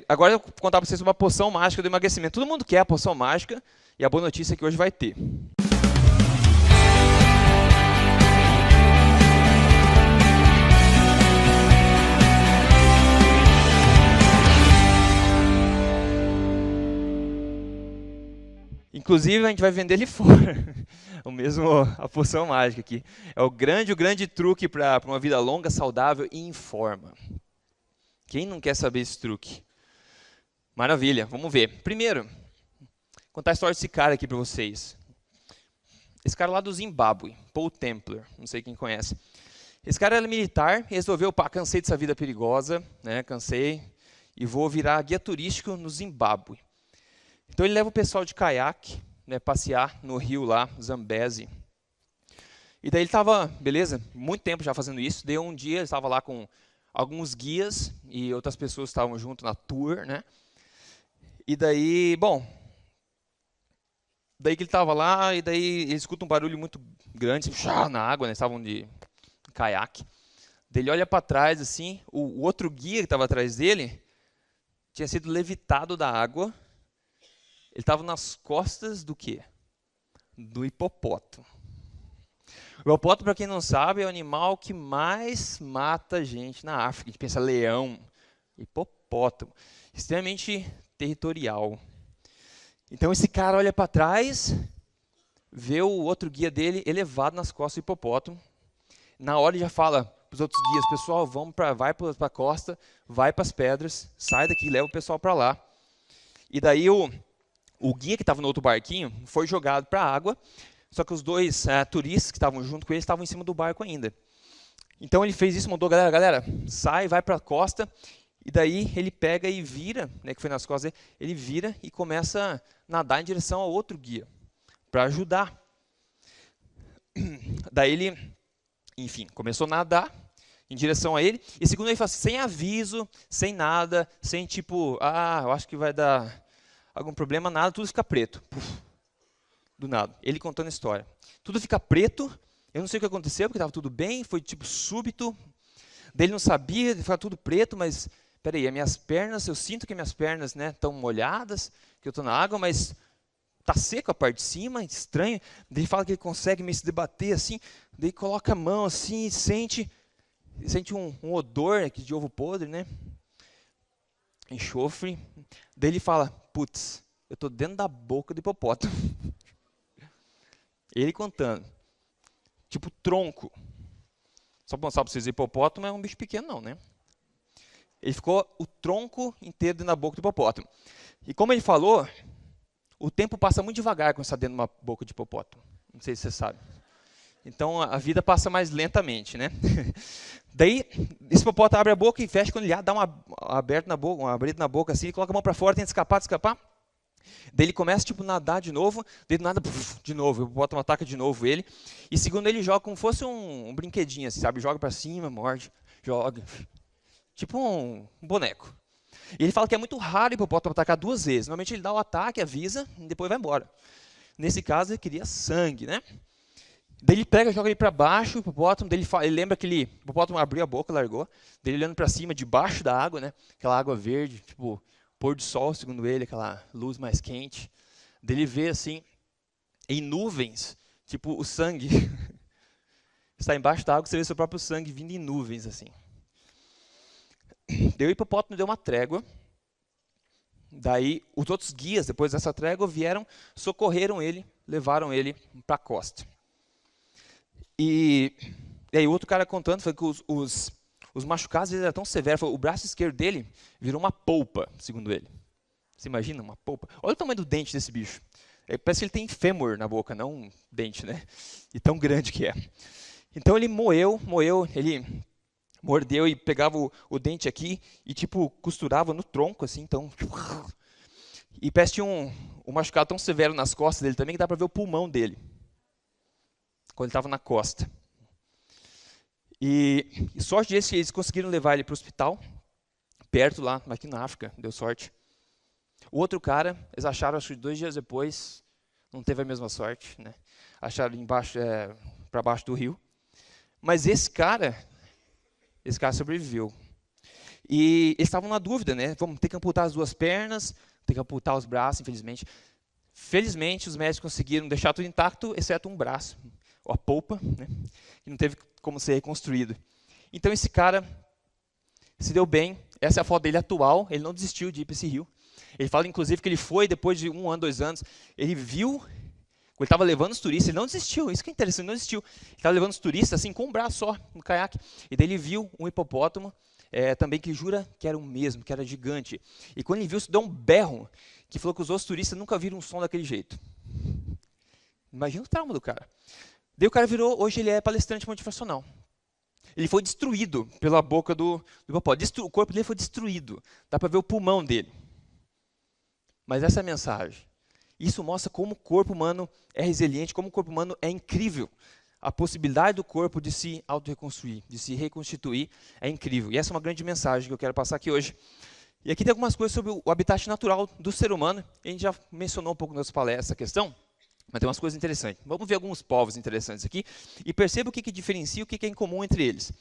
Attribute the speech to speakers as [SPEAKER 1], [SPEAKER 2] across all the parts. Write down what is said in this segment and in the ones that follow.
[SPEAKER 1] Agora eu vou contar para vocês uma poção mágica do emagrecimento. Todo mundo quer a poção mágica e a boa notícia é que hoje vai ter. Inclusive, a gente vai vender ele fora. A poção mágica aqui. É o grande truque para uma vida longa, saudável e em forma. Quem não quer saber esse truque? Maravilha, vamos ver. Primeiro, contar a história desse cara aqui para vocês. Esse cara lá do Zimbábue, Paul Templar, não sei quem conhece. Esse cara era militar e resolveu, cansei dessa vida perigosa, né, cansei, e vou virar guia turístico no Zimbábue. Então ele leva o pessoal de caiaque, né, passear no rio lá, Zambezi. E daí ele estava, beleza, muito tempo já fazendo isso. Daí um dia ele estava lá com alguns guias e outras pessoas estavam junto na tour, né? E daí, daí que ele estava lá e daí ele escuta um barulho muito grande, na água, né? Estavam de caiaque. Daí ele olha para trás assim, o outro guia que estava atrás dele tinha sido levitado da água. Ele estava nas costas do quê? Do hipopótamo. O hipopótamo, para quem não sabe, é o animal que mais mata gente na África. A gente pensa leão, hipopótamo. Extremamente territorial. Então esse cara olha para trás, vê o outro guia dele elevado nas costas do hipopótamo. Na hora ele já fala para os outros guias, pessoal, vai para a costa, vai para as pedras, sai daqui, leva o pessoal para lá. E daí o guia que estava no outro barquinho foi jogado para a água, só que os dois turistas que estavam junto com ele estavam em cima do barco ainda. Então ele fez isso, mandou, galera, sai, vai para a costa, e daí ele pega e vira, né, que foi nas costas dele, ele vira e começa a nadar em direção ao outro guia, para ajudar. Daí ele, enfim, começou a nadar em direção a ele, e segundo ele, fala assim, sem aviso, sem nada, sem tipo, eu acho que vai dar algum problema, nada, tudo fica preto. Puf, do nada. Ele contando a história. Tudo fica preto, eu não sei o que aconteceu, porque estava tudo bem, foi tipo súbito. Daí ele não sabia, ficava tudo preto, mas, peraí, as minhas pernas, eu sinto que minhas pernas estão molhadas, que eu estou na água, mas está seco a parte de cima, estranho. Daí ele fala que ele consegue meio se debater assim, daí coloca a mão assim e sente um odor aqui de ovo podre, né? Enxofre. Daí ele fala, putz, eu estou dentro da boca do hipopótamo. Ele contando. Tipo tronco. Só para mostrar para vocês, o hipopótamo é um bicho pequeno não, né? Ele ficou o tronco inteiro dentro da boca do hipopótamo. E como ele falou, o tempo passa muito devagar quando você está dentro de uma boca de hipopótamo. Não sei se você sabe. Então a vida passa mais lentamente, né? Daí, esse hipopótamo abre a boca e fecha quando ele dá uma aberta na boca, uma abrida na boca assim, ele coloca a mão para fora, tenta escapar. Daí ele começa tipo nadar de novo, daí do nada de novo, o hipopótamo ataca de novo ele. E segundo ele joga como fosse um brinquedinho assim, sabe? Joga para cima, morde, joga. Tipo um boneco. E ele fala que é muito raro o hipopótamo atacar duas vezes. Normalmente ele dá o ataque, avisa e depois vai embora. Nesse caso ele queria sangue, né? Daí ele pega, joga ele para baixo, o hipopótamo, daí ele lembra que o hipopótamo abriu a boca, largou, daí ele olhando para cima, debaixo da água, né? Aquela água verde, tipo pôr do sol, segundo ele, aquela luz mais quente. Daí ele vê assim, em nuvens, tipo o sangue. Está embaixo da água, você vê seu próprio sangue vindo em nuvens assim. Daí o hipopótamo deu uma trégua. Daí os outros guias, depois dessa trégua, vieram, socorreram ele, levaram ele para a costa. E aí o outro cara contando foi que os machucados eram tão severos, o braço esquerdo dele virou uma polpa, segundo ele. Você imagina uma polpa? Olha o tamanho do dente desse bicho. Parece que ele tem fêmur na boca, não um dente, né? E tão grande que é. Então ele moeu, ele mordeu e pegava o dente aqui e tipo costurava no tronco, assim, então. E parece que tinha um machucado tão severo nas costas dele também que dá para ver o pulmão dele. Quando ele estava na costa. E sorte deles que eles conseguiram levar ele para o hospital, perto lá, aqui na África, deu sorte. O outro cara, eles acharam, acho que 2 dias depois, não teve a mesma sorte, né? Acharam embaixo, para baixo do rio. Mas esse cara sobreviveu. E eles estavam na dúvida, né? Vamos ter que amputar as 2 pernas, ter que amputar os braços, infelizmente. Felizmente, os médicos conseguiram deixar tudo intacto, exceto um braço, a polpa, né? Que não teve como ser reconstruído. Então, esse cara se deu bem. Essa é a foto dele atual. Ele não desistiu de ir para esse rio. Ele fala, inclusive, que ele foi, depois de 1 ano, 2 anos, ele viu, quando ele estava levando os turistas, ele não desistiu, isso que é interessante, ele não desistiu. Ele estava levando os turistas, assim, com um braço só, no caiaque. E daí ele viu um hipopótamo, também que jura que era o mesmo, que era gigante. E quando ele viu, se deu um berro, que falou que os outros turistas nunca viram um som daquele jeito. Imagina o trauma do cara. Daí o cara virou, hoje ele é palestrante motivacional. Ele foi destruído pela boca do hipopótamo. O corpo dele foi destruído. Dá para ver o pulmão dele. Mas essa é a mensagem. Isso mostra como o corpo humano é resiliente, como o corpo humano é incrível. A possibilidade do corpo de se auto-reconstruir, de se reconstituir, é incrível. E essa é uma grande mensagem que eu quero passar aqui hoje. E aqui tem algumas coisas sobre o habitat natural do ser humano. A gente já mencionou um pouco nas palestras essa questão, mas tem umas coisas interessantes. Vamos ver alguns povos interessantes aqui e perceba o que diferencia, o que é em comum entre eles.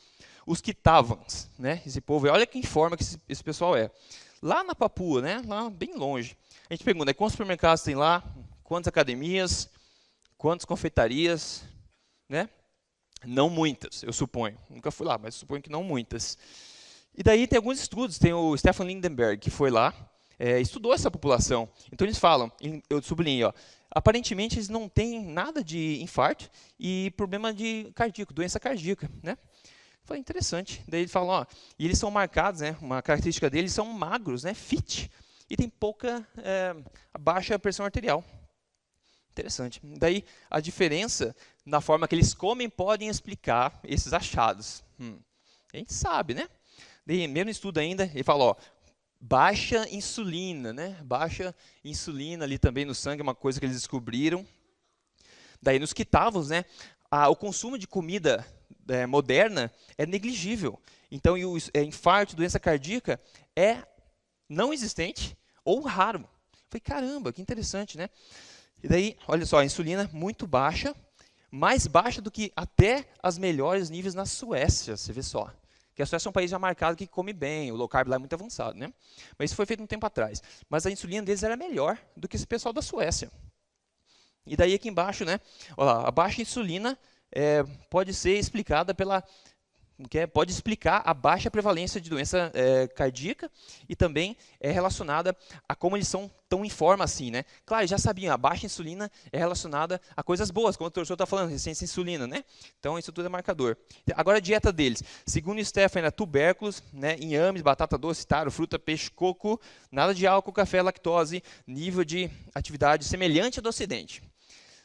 [SPEAKER 1] Os Kitavans, né? Esse povo, olha que forma que esse pessoal é. Lá na Papua, né? Lá bem longe. A gente pergunta, quantos supermercados tem lá? Quantas academias? Quantas confeitarias? Né? Não muitas, eu suponho. Nunca fui lá, mas suponho que não muitas. E daí tem alguns estudos, tem o Stefan Lindenberg, que foi lá, estudou essa população. Então eles falam, eu sublinhei, ó, aparentemente eles não têm nada de infarto e problema de cardíaco, doença cardíaca, né? Foi interessante. Daí ele fala, ó, e eles são marcados, né? Uma característica deles são magros, né? Fit, e tem pouca baixa pressão arterial. Interessante. Daí a diferença na forma que eles comem podem explicar esses achados. A gente sabe, né? Daí, mesmo estudo ainda, ele fala, ó, baixa insulina, né? Baixa insulina ali também no sangue, é uma coisa que eles descobriram. Daí nos Kitavos, né? O consumo de comida moderna é negligível. Então, o infarto, doença cardíaca é não existente ou raro. Falei, caramba, que interessante, né? E daí, olha só, a insulina muito baixa, mais baixa do que até as melhores níveis na Suécia, você vê só. Que a Suécia é um país já marcado que come bem, o low carb lá é muito avançado, né? Mas isso foi feito um tempo atrás. Mas a insulina deles era melhor do que esse pessoal da Suécia. E daí aqui embaixo, né? Olha lá, a baixa insulina pode ser explicada pode explicar a baixa prevalência de doença cardíaca e também é relacionada a como eles são tão em forma assim, né? Claro, já sabiam, a baixa insulina é relacionada a coisas boas, como o professor está falando, resistência à insulina, né? Então, isso tudo é marcador. Agora, a dieta deles. Segundo o Stefan, era tubérculos, né? Inhames, batata doce, taro, fruta, peixe, coco, nada de álcool, café, lactose, nível de atividade semelhante ao do Ocidente.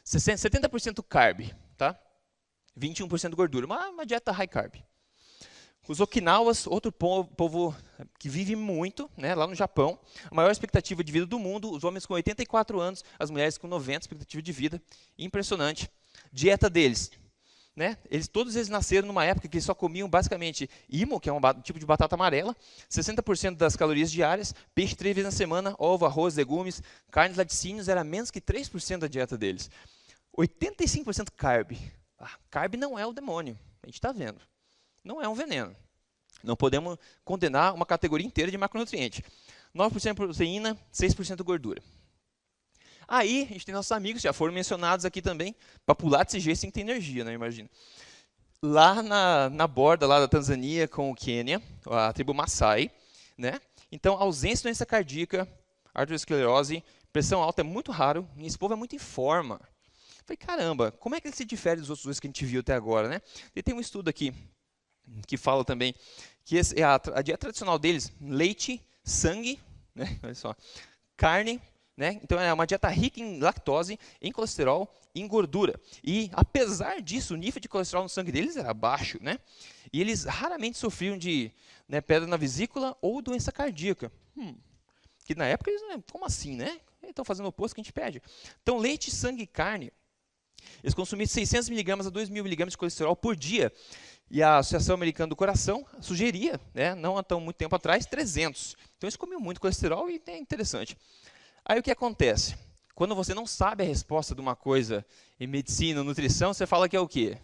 [SPEAKER 1] 70% carb, tá? 21% gordura, uma dieta high carb. Os Okinawas, outro povo que vive muito, né, lá no Japão, a maior expectativa de vida do mundo, os homens com 84 anos, as mulheres com 90 expectativa de vida, impressionante. Dieta deles, né, todos eles nasceram numa época que eles só comiam basicamente imo, que é um tipo de batata amarela, 60% das calorias diárias, peixe 3 vezes na semana, ovo, arroz, legumes, carnes, laticínios, era menos que 3% da dieta deles. 85% carb. Carb não é o demônio, a gente está vendo. Não é um veneno. Não podemos condenar uma categoria inteira de macronutriente. 9% proteína, 6% gordura. Aí, a gente tem nossos amigos, já foram mencionados aqui também, para pular desse jeito sem ter energia, né, imagina. Lá na borda lá da Tanzânia com o Quênia, a tribo Maasai, né? Então, ausência de doença cardíaca, arteriosclerose, pressão alta é muito raro, e esse povo é muito em forma. Falei, caramba, como é que ele se difere dos outros dois que a gente viu até agora, né? E tem um estudo aqui que fala também que a dieta tradicional deles, leite, sangue, né? Olha só, carne, né? Então é uma dieta rica em lactose, em colesterol, em gordura. E apesar disso, o nível de colesterol no sangue deles era baixo, né? E eles raramente sofriam de pedra na vesícula ou doença cardíaca. Que na época eles, como assim, né? Eles estão fazendo o oposto que a gente pede. Então leite, sangue e carne, eles consumiam 600 mg a 2.000 mg de colesterol por dia. E a Associação Americana do Coração sugeria, né, não há tão muito tempo atrás, 300. Então eles comiam muito colesterol e é interessante. Aí o que acontece? Quando você não sabe a resposta de uma coisa em medicina ou nutrição, você fala que é o quê?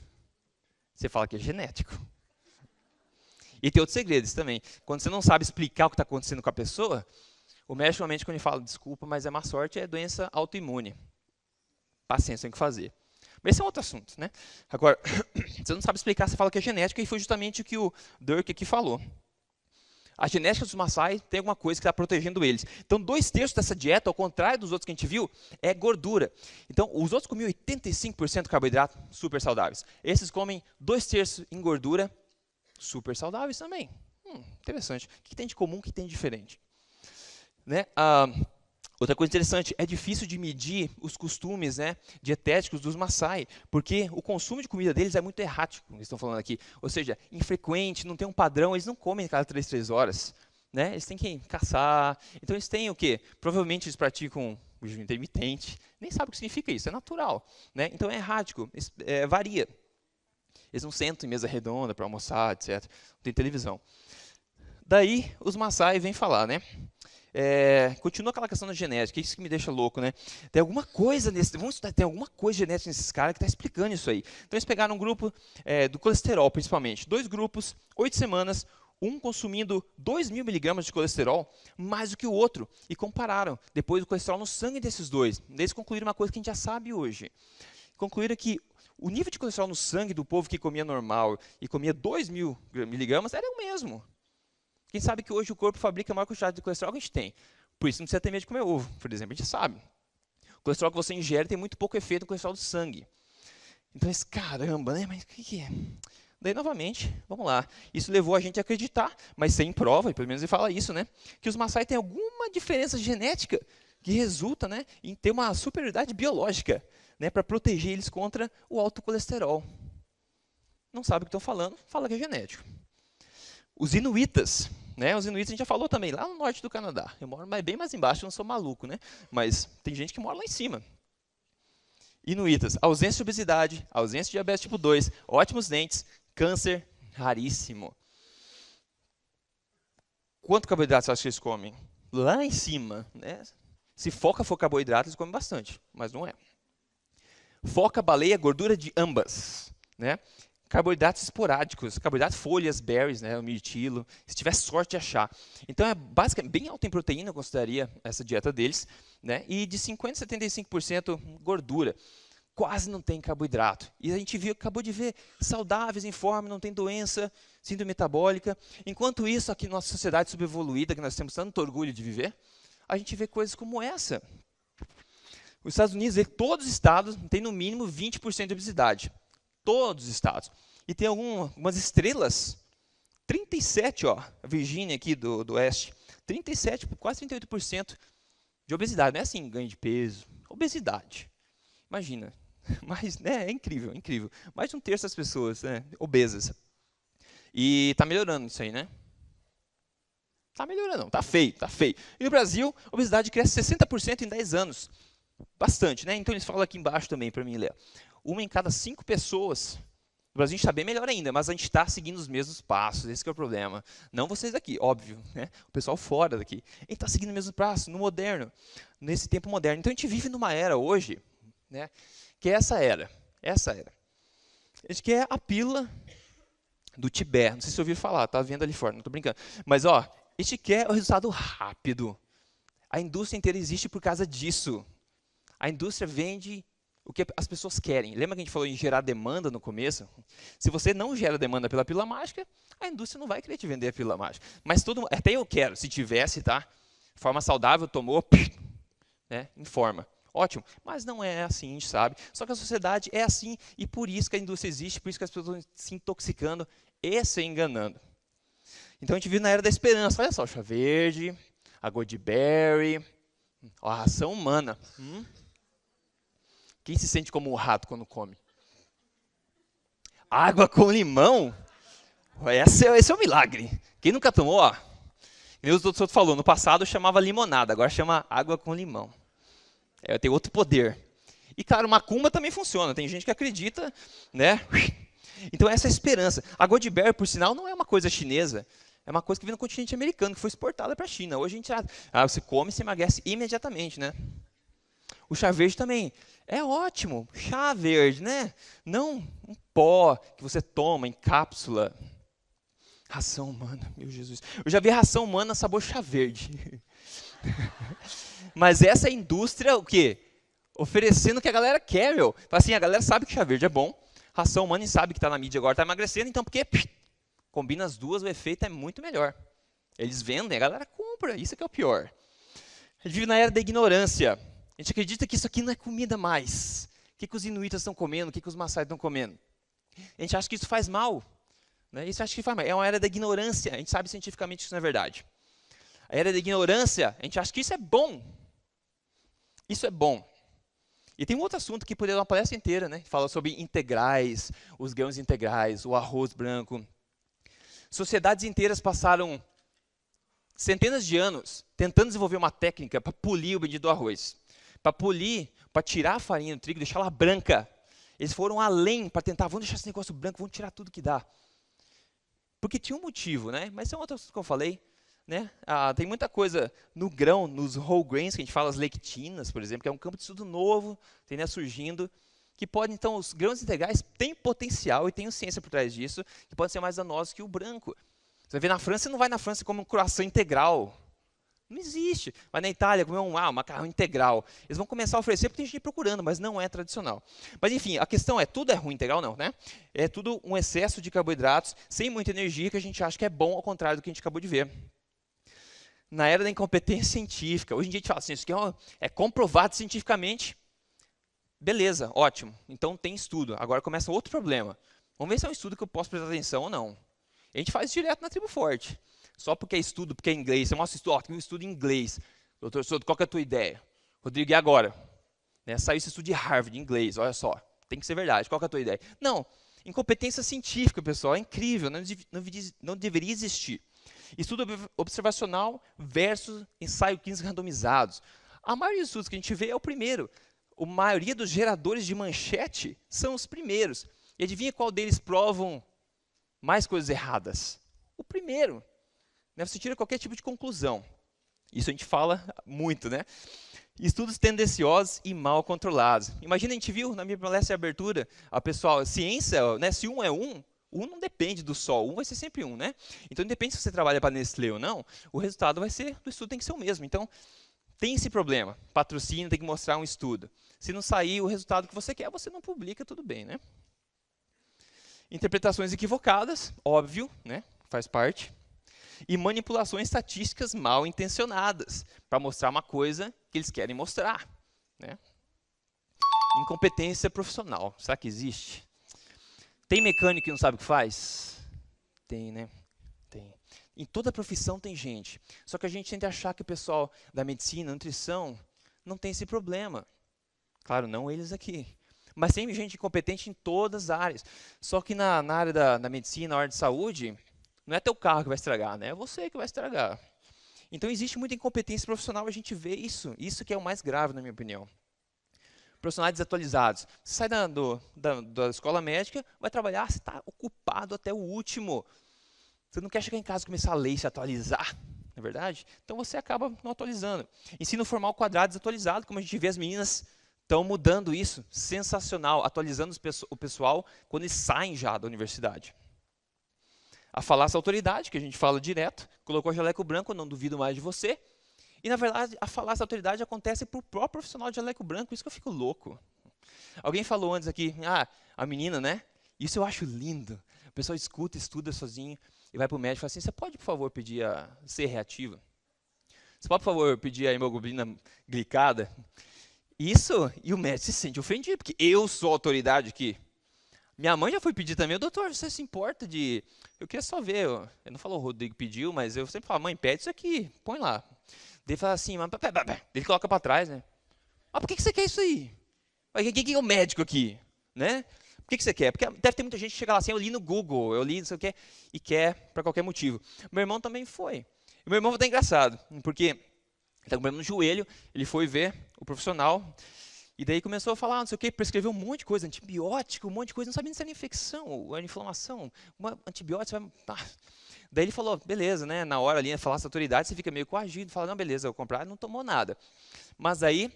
[SPEAKER 1] Você fala que é genético. E tem outros segredos também. Quando você não sabe explicar o que está acontecendo com a pessoa, o médico, normalmente, quando ele fala, desculpa, mas é má sorte, é doença autoimune. Paciência, tem que fazer. Mas esse é outro assunto, né? Agora, você não sabe explicar, você fala que é genética, e foi justamente o que o Dirk aqui falou. A genética dos Maasai tem alguma coisa que está protegendo eles. Então, 2/3 dessa dieta, ao contrário dos outros que a gente viu, é gordura. Então, os outros comiam 85% de carboidrato, super saudáveis. Esses comem 2/3 em gordura, super saudáveis também. Interessante. O que tem de comum, o que tem de diferente? Né? Outra coisa interessante, é difícil de medir os costumes, né, dietéticos dos Maasai, porque o consumo de comida deles é muito errático, eles estão falando aqui. Ou seja, infrequente, não tem um padrão, eles não comem cada 3 horas. Né? Eles têm que caçar. Então eles têm o quê? Provavelmente eles praticam o jejum intermitente, nem sabem o que significa isso, é natural. Né? Então é errático, varia. Eles não sentam em mesa redonda para almoçar, etc. Não tem televisão. Daí os Maasai vêm falar, né? Continua aquela questão da genética, isso que me deixa louco, né? Tem alguma coisa vamos estudar, tem alguma coisa genética nesses caras que está explicando isso aí. Então eles pegaram um grupo do colesterol, principalmente, 2 grupos, 8 semanas, um consumindo 2.000 miligramas de colesterol, mais do que o outro, e compararam depois o colesterol no sangue desses dois. Eles concluíram uma coisa que a gente já sabe hoje. Concluíram que o nível de colesterol no sangue do povo que comia normal e comia 2.000 miligramas era o mesmo. Quem sabe que hoje o corpo fabrica a maior quantidade de colesterol que a gente tem. Por isso não precisa ter medo de comer ovo, por exemplo, a gente sabe. O colesterol que você ingere tem muito pouco efeito no colesterol do sangue. Então, caramba, né? Mas o que é? Daí, novamente, vamos lá. Isso levou a gente a acreditar, mas sem prova, e pelo menos ele fala isso, né? Que os Maasai têm alguma diferença genética que resulta, né, em ter uma superioridade biológica, né, para proteger eles contra o alto colesterol. Não sabe o que estão falando, fala que é genético. Os inuitas, né? Os inuitas a gente já falou também, lá no norte do Canadá. Eu moro bem mais embaixo, eu não sou maluco, né? Mas tem gente que mora lá em cima. Inuitas, ausência de obesidade, ausência de diabetes tipo 2, ótimos dentes, câncer raríssimo. Quanto carboidrato você acha que eles comem? Lá em cima, né? Se foca for carboidrato, eles comem bastante, mas não é. Foca, baleia, gordura de ambas, né? Carboidratos esporádicos, carboidratos, folhas, berries, né, o mirtilo, se tiver sorte de achar. Então, é basicamente bem alto em proteína, eu consideraria essa dieta deles, né, e de 50% a 75% gordura. Quase não tem carboidrato. E a gente acabou de ver, saudáveis, em forma, não tem doença, síndrome metabólica. Enquanto isso, aqui na nossa sociedade subevoluída, que nós temos tanto orgulho de viver, a gente vê coisas como essa. Os Estados Unidos, todos os estados têm no mínimo 20% de obesidade. Todos os estados. E tem algumas estrelas, 37, ó, a Virgínia aqui do oeste, 37, quase 38% de obesidade. Não é assim, ganho de peso, obesidade. Imagina, mas né, é incrível, incrível. Mais de 1/3 das pessoas, né, obesas. E está melhorando isso aí, né? Está melhorando, não, está feio, está feio. E no Brasil, a obesidade cresce 60% em 10 anos. Bastante, né? Então eles falam aqui embaixo também para mim ler. 1 em cada 5 pessoas. No Brasil a gente está bem melhor ainda, mas a gente está seguindo os mesmos passos, esse que é o problema. Não vocês aqui, óbvio, né? O pessoal fora daqui. A gente está seguindo os mesmos passos, no moderno, nesse tempo moderno. Então a gente vive numa era hoje, né, que é essa era. A gente quer a pílula do Tibete. Não sei se você ouviu falar, tá vendo ali fora, não estou brincando. Mas ó, a gente quer o resultado rápido. A indústria inteira existe por causa disso. A indústria vende o que as pessoas querem. Lembra que a gente falou em gerar demanda no começo? Se você não gera demanda pela pílula mágica, a indústria não vai querer te vender a pílula mágica. Mas até eu quero, se tivesse, tá? Forma saudável, tomou, né, em forma. Ótimo, mas não é assim, a gente sabe. Só que a sociedade é assim, e por isso que a indústria existe, por isso que as pessoas estão se intoxicando e se enganando. Então a gente vive na era da esperança. Olha só, o chá verde, a goji-berry, a ração humana. Quem se sente como um rato quando come? Água com limão? Esse é um milagre. Quem nunca tomou, ó. O doutor falou, no passado chamava limonada, agora chama água com limão. Tem outro poder. E, claro, macumba também funciona. Tem gente que acredita, né? Então, essa é a esperança. A goji-berry, por sinal, não é uma coisa chinesa. É uma coisa que vem no continente americano, que foi exportada para a China. Hoje a gente você come e se emagrece imediatamente, né? O chá verde também é ótimo. Chá verde, né? Não um pó que você toma em cápsula. Ração humana, meu Jesus. Eu já vi ração humana sabor chá verde. Mas essa é a indústria, o quê? Oferecendo o que a galera quer, meu. Fala assim, a galera sabe que chá verde é bom. Ração humana e sabe que está na mídia agora, está emagrecendo. Então, porque combina as duas, o efeito é muito melhor. Eles vendem, a galera compra. Isso que é o pior. A gente vive na era da ignorância. A gente acredita que isso aqui não é comida mais. O que os inuitas estão comendo? O que os maçais estão comendo? A gente acha que isso faz mal. Né? Isso acha que faz mal. É uma era da ignorância. A gente sabe cientificamente que isso não é verdade. A era da ignorância, a gente acha que isso é bom. Isso é bom. E tem um outro assunto que poderia dar uma palestra inteira, né? Fala sobre integrais, os grãos integrais, o arroz branco. Sociedades inteiras passaram centenas de anos tentando desenvolver uma técnica para polir o bendito arroz. Para polir, para tirar a farinha do trigo, deixar ela branca. Eles foram além para tentar, vamos deixar esse negócio branco, vamos tirar tudo que dá. Porque tinha um motivo, né? Mas é um outro assunto que eu falei. Né? Tem muita coisa no grão, nos whole grains, que a gente fala as lectinas, por exemplo, que é um campo de estudo novo, tem, né, surgindo, que pode, então, os grãos integrais têm potencial e tem ciência por trás disso, que podem ser mais danosos que o branco. Você vai ver na França, você não vai na França comer um croissant integral. Não existe. Vai na Itália comer um macarrão integral. Eles vão começar a oferecer porque tem gente procurando, mas não é tradicional. Mas enfim, a questão é, tudo é ruim integral? Não, né? É tudo um excesso de carboidratos, sem muita energia, que a gente acha que é bom, ao contrário do que a gente acabou de ver. Na era da incompetência científica. Hoje em dia a gente fala assim, isso aqui é comprovado cientificamente. Beleza, ótimo. Então tem estudo. Agora começa outro problema. Vamos ver se é um estudo que eu posso prestar atenção ou não. A gente faz direto na Tribo Forte. Só porque é estudo, porque é inglês. Você mostra estudo, tem um estudo em inglês. Doutor Souto, qual que é a tua ideia? Rodrigo, e agora? Né, saiu esse estudo de Harvard, em inglês, olha só. Tem que ser verdade, qual que é a tua ideia? Não, incompetência científica, pessoal, é incrível, não deveria existir. Estudo observacional versus ensaio clínico randomizados. A maioria dos estudos que a gente vê é o primeiro. A maioria dos geradores de manchete são os primeiros. E adivinha qual deles provam mais coisas erradas? O primeiro. Né? Você tira qualquer tipo de conclusão. Isso a gente fala muito, né? Estudos tendenciosos e mal controlados. Imagina, a gente viu na minha palestra de abertura, a pessoal, ciência, né, se um é um não depende do sol, um vai ser sempre um, né? Então, independente se você trabalha para Nestlé ou não, o resultado vai ser, do estudo tem que ser o mesmo. Então, tem esse problema. Patrocínio tem que mostrar um estudo. Se não sair o resultado que você quer, você não publica, tudo bem, né? Interpretações equivocadas, óbvio, né? Faz parte. E manipulações estatísticas mal intencionadas, para mostrar uma coisa que eles querem mostrar, né? Incompetência profissional, será que existe? Tem mecânico que não sabe o que faz? Tem, né? Tem. Em toda profissão tem gente. Só que a gente tenta achar que o pessoal da medicina, nutrição, não tem esse problema. Claro, não eles aqui. Mas tem gente incompetente em todas as áreas. Só que na área da medicina, na área de saúde, não é teu carro que vai estragar, né? É você que vai estragar. Então existe muita incompetência profissional, a gente vê isso. Isso que é o mais grave, na minha opinião. Profissionais desatualizados. Você sai da escola médica, vai trabalhar, você está ocupado até o último. Você não quer chegar em casa e começar a ler e se atualizar, não é verdade? Então você acaba não atualizando. Ensino formal quadrado desatualizado, como a gente vê, as meninas estão mudando isso. Sensacional, atualizando o pessoal quando eles saem já da universidade. A falácia da autoridade, que a gente fala direto, colocou jaleco branco, eu não duvido mais de você. E, na verdade, a falácia da autoridade acontece para o próprio profissional de jaleco branco, isso que eu fico louco. Alguém falou antes aqui, a menina, né? Isso eu acho lindo. O pessoal escuta, estuda sozinho e vai para o médico e fala assim, você pode, por favor, pedir a C reativa? Você pode, por favor, pedir a hemoglobina glicada? Isso, e o médico se sente ofendido, porque eu sou a autoridade aqui. Minha mãe já foi pedir também, doutor, você se importa de... Eu queria só ver, eu não falo o Rodrigo pediu, mas eu sempre falo, mãe, pede isso aqui, põe lá. Ele fala assim, mas... ele coloca para trás, né? Mas por que você quer isso aí? Quem é o médico aqui? Né? Por que você quer? Porque deve ter muita gente que chega lá assim, eu li no Google, eu li não sei o que, e quer para qualquer motivo. Meu irmão também foi. E meu irmão foi até engraçado, porque ele está com problema no joelho, ele foi ver o profissional, e daí começou a falar, não sei o que, prescreveu um monte de coisa, antibiótico, um monte de coisa, não sabia nem se era infecção, ou era inflamação, antibiótico, Daí ele falou, beleza, né? Na hora ali, falar essa autoridade, você fica meio coagido, fala, não, beleza, eu vou comprar, não tomou nada. Mas aí,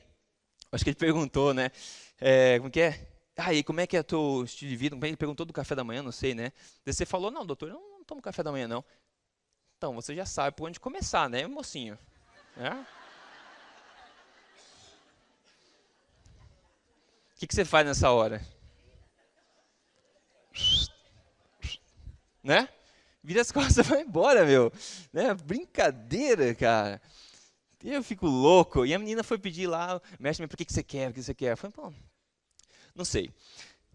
[SPEAKER 1] acho que ele perguntou, né? Como que é? E como é que é o teu estilo de vida? Ele perguntou do café da manhã, não sei, né? Daí você falou, não, doutor, eu não tomo café da manhã, não. Então, você já sabe por onde começar, né, mocinho? É? O que você faz nessa hora? Né? Vira as costas e vai embora, meu. Né? Brincadeira, cara. Eu fico louco. E a menina foi pedir lá, mestre, por que você quer? O que você quer? Eu falei, pô, não sei.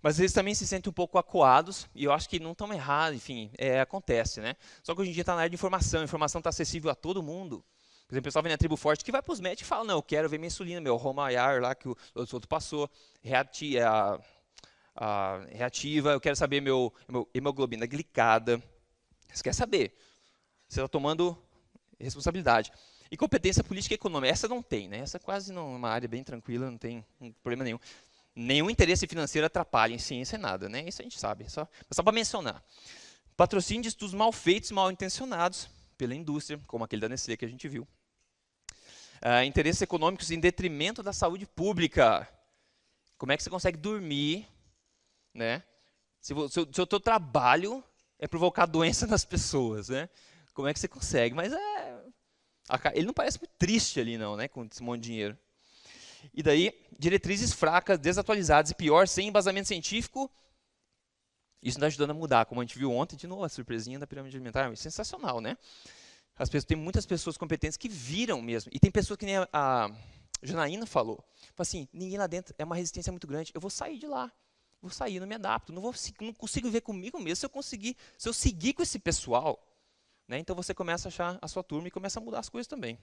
[SPEAKER 1] Mas eles também se sentem um pouco acuados, e eu acho que não estão errados, enfim, acontece, né? Só que hoje em dia está na área de informação, a informação está acessível a todo mundo. Por exemplo, o pessoal vem na tribo forte que vai para os médicos e fala, não, eu quero ver minha insulina, meu Romayar lá que o outro passou, reativa, eu quero saber meu hemoglobina glicada. Você quer saber? Você está tomando responsabilidade. E competência política e econômica, essa não tem, né? Essa quase não é uma área bem tranquila, não tem problema nenhum. Nenhum interesse financeiro atrapalha em ciência, nada, né? Isso a gente sabe, só para mencionar. Patrocínio de estudos mal feitos, mal intencionados pela indústria, como aquele da Nestlé que a gente viu. Interesses econômicos em detrimento da saúde pública. Como é que você consegue dormir, né? Se o seu trabalho é provocar doença nas pessoas, né? Como é que você consegue? Mas ele não parece muito triste ali, não, né? Com esse monte de dinheiro. E daí, diretrizes fracas, desatualizadas e pior, sem embasamento científico. Isso não está ajudando a mudar, como a gente viu ontem, de novo, a surpresinha da pirâmide alimentar. Sensacional, né? Tem muitas pessoas competentes que viram mesmo. E tem pessoas que nem a Janaína falou. Assim, ninguém lá dentro, é uma resistência muito grande. Eu vou sair de lá. Vou sair, não me adapto. Não consigo ver comigo mesmo se eu seguir com esse pessoal. Né? Então você começa a achar a sua turma e começa a mudar as coisas também.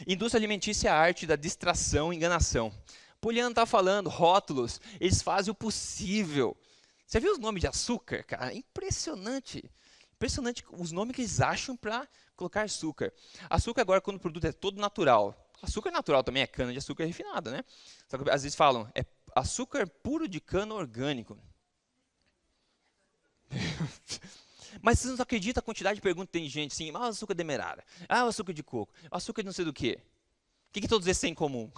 [SPEAKER 1] Indústria alimentícia é a arte da distração e enganação. Poliana está falando, rótulos, eles fazem o possível. Você viu os nomes de açúcar, cara? Impressionante. Impressionante os nomes que eles acham para colocar açúcar. Açúcar agora, quando o produto é todo natural. Açúcar natural também é cana de açúcar refinada, né? Só que às vezes falam, é açúcar puro de cana orgânico. Mas você não acredita a quantidade de perguntas que tem gente assim, açúcar demerara, açúcar de coco, açúcar de não sei do quê. O que todos esses têm em comum?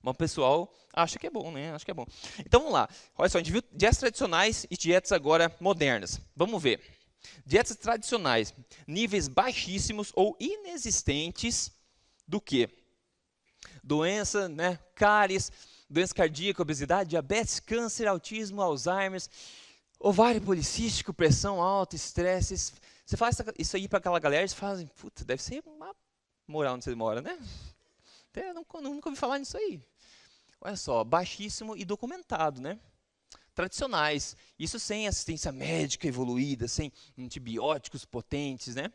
[SPEAKER 1] Mas o pessoal acha que é bom, né? Acha que é bom. Então vamos lá. Olha só, a gente viu dietas tradicionais e dietas agora modernas. Vamos ver. Dietas tradicionais, níveis baixíssimos ou inexistentes do quê? Doença, né? Cáries, doença cardíaca, obesidade, diabetes, câncer, autismo, Alzheimer, ovário policístico, pressão alta, estresse. Você faz isso aí para aquela galera, eles fazem, puta, deve ser uma moral onde você mora, né? Até nunca ouvi falar nisso aí. Olha só, baixíssimo e documentado, né? Tradicionais, isso sem assistência médica evoluída, sem antibióticos potentes, né?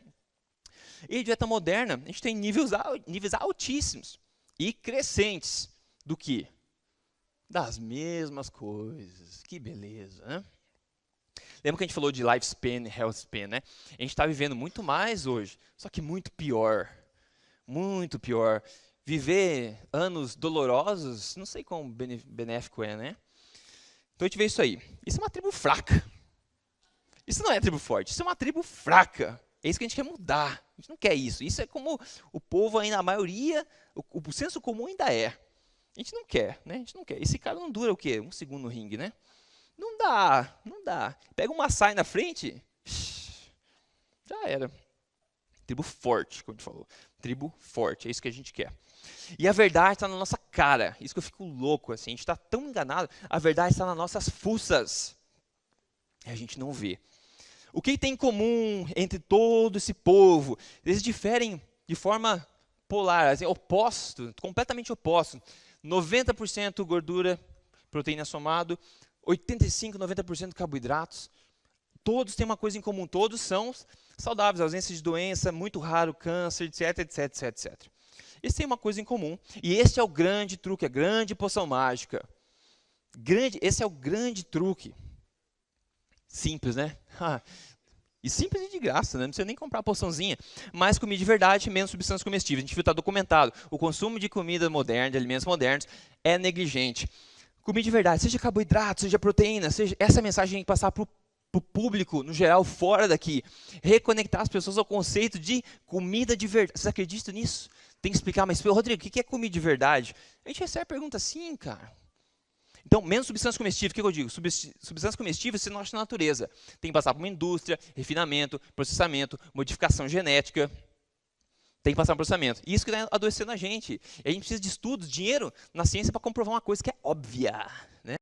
[SPEAKER 1] E dieta moderna, a gente tem níveis altíssimos e crescentes do que? Das mesmas coisas. Que beleza, né? Lembra que a gente falou de lifespan, health span, né? A gente está vivendo muito mais hoje, só que muito pior. Muito pior. Viver anos dolorosos, não sei quão benéfico é, né? Então a gente vê isso aí. Isso é uma tribo fraca. Isso não é tribo forte, isso é uma tribo fraca. É isso que a gente quer mudar. A gente não quer isso. Isso é como o povo ainda, a maioria, o senso comum ainda é. A gente não quer, né? A gente não quer. Esse cara não dura o quê? 1 segundo no ringue, né? Não dá, não dá. Pega uma saia na frente, já era. Tribo forte, como a gente falou. Tribo forte, é isso que a gente quer. E a verdade está na nossa cara. Isso que eu fico louco, assim. A gente está tão enganado. A verdade está nas nossas fuças. E a gente não vê. O que tem em comum entre todo esse povo? Eles diferem de forma polar, assim, oposto, completamente oposto. 90% gordura, proteína somado, 85%, 90% carboidratos. Todos têm uma coisa em comum, todos são saudáveis, ausência de doença, muito raro câncer, etc, etc, etc, etc. Eles têm uma coisa em comum, e esse é o grande truque, a grande poção mágica. Esse é o grande truque. Simples, né? E simples e de graça, né? Não precisa nem comprar a poçãozinha. Mais comida de verdade, menos substâncias comestíveis. A gente viu, está documentado. O consumo de comida moderna, de alimentos modernos, é negligente. Comida de verdade, seja carboidrato, seja proteína, seja essa mensagem tem que passar para o público, no geral, fora daqui. Reconectar as pessoas ao conceito de comida de verdade. Vocês acreditam nisso? Tem que explicar, mas, Rodrigo, o que é comida de verdade? A gente recebe a pergunta assim, cara. Então, menos substância comestível, o que eu digo? Substância comestível você não acha na natureza. Tem que passar por uma indústria, refinamento, processamento, modificação genética. Tem que passar por processamento. E isso que está adoecendo a gente. E a gente precisa de estudos, dinheiro na ciência para comprovar uma coisa que é óbvia.